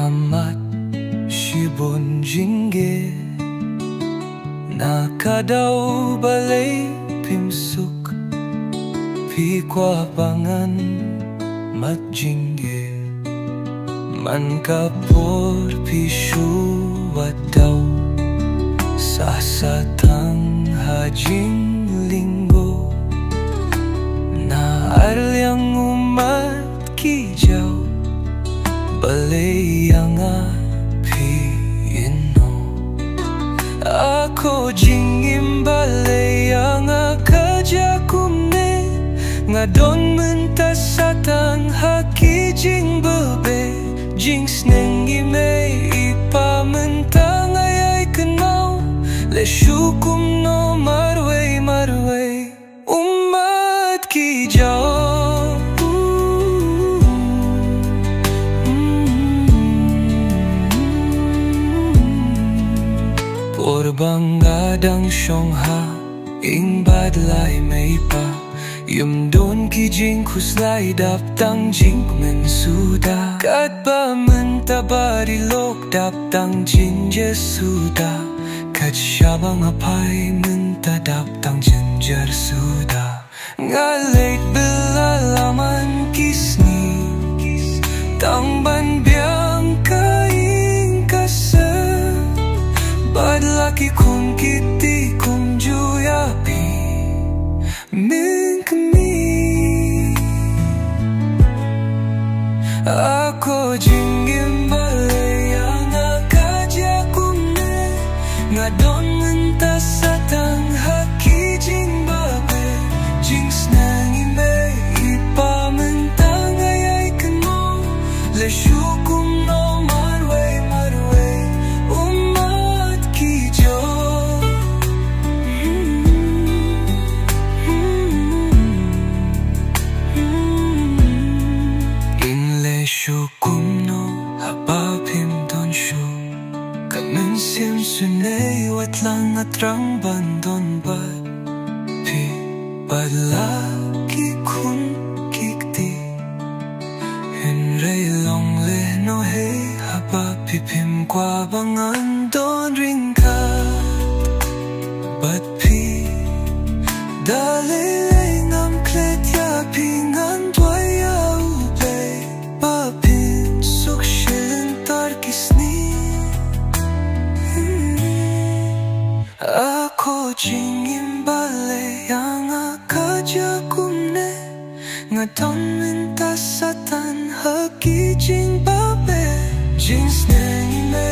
amat shibon jingge na kadaw balay pimsuk pi kwah pangan mat jingge man kapor pi shuwat daw sasatang hajing linggo na aryang umat kijaw balay ang apino ako jingim balay ang akajakumne nga don mentas satang haki jing bebe jing snengi me ipamenta ngayay kenau le syukum no marway marway umat kijau Orbang gadang shongha ing badlay may pa yum don ki jing kuslay dap tang jingmen suda kat ba menta barilok dap tang jinje suda kat syabang apai menta dap tang jinjer suda ngalait belalaman kisni tangban biang kaing kase badlaki kum kiti kum juyapi minkmi ako jingim balay ang akajakumne nga don mentas satang haki jing babe jing snangi me ipamenta ngayay kano le syukum no marway marway umat kijo inle syukum no haba phim don shu kamen sim sunay watlang atrang bandon bad pi badlaki kun kikti henray long le no hey haba pi phim kwah bangan don ringka but pi dalay ngam klet ya pingan dwaya ube ba pin suk shilin tar kisni ako jingim balay ang akajakumne nga don mentas satan haki jing babe jing snangi me